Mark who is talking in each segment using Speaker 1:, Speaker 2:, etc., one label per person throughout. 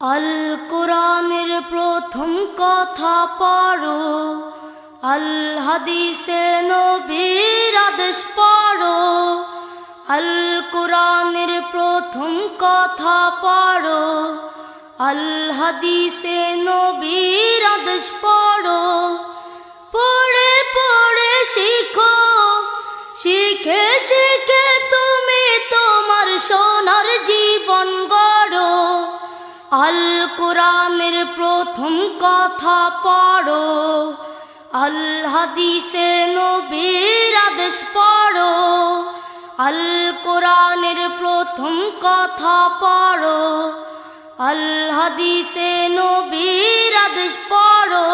Speaker 1: আল কোরআনের প্রথম কথা পড়ো, আল হাদিসে নবীর আদেশ পড়ো। আল কোরআনের প্রথম কথা পড়ো, আল হাদিসে নবীর আদেশ পড়ো। পড়ে পড়ে শিখো, শিখে শিখে তুমি তোমার সোনার জীবন গড়ো। আল কোরআনের প্রথম কথা পড়ো, আল হাদিসে নবীর আদেশ পড়ো। আল কোরআনের প্রথম কথা পড়ো, আল হাদিসে নবীর আদেশ পড়ো।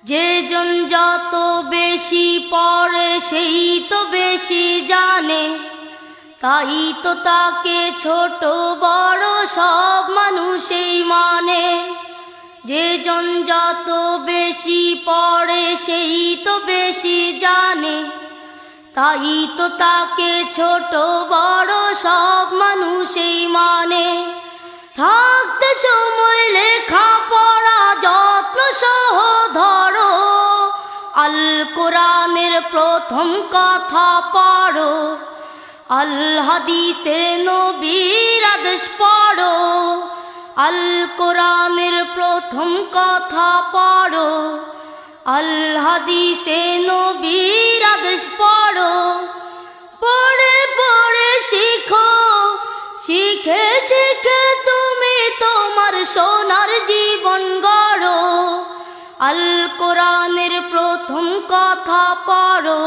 Speaker 1: যে জন যত বেশি পড়ে সেই তো বেশি জানে, তাই তো তাকে ছোট বড় সব মানুষই মানে। যে জন যত বেশি পড়ে সেই তো বেশি জানে, তাই তো তাকে ছোট বড় সব মানুষই মানে। থাকতে সময় লেখা পড়া যত্ন সহ ধরো, আল কোরআনের প্রথম কথা পড়ো, আল হাদিসে নবীর আদেশ পড়ো। আল কোরআনের প্রথম কথা পড়ো, আল হাদিসে নবীর আদেশ পড়ো। পড়ে পড়ে শিখো, শিখে শিখে তুমি তোমার সোনার জীবন গড়ো। আল কোরআনের প্রথম কথা পড়ো,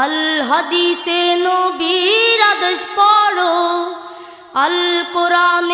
Speaker 1: আল হাদিসে নবীর আদেশ পড়ো। আল কোরআন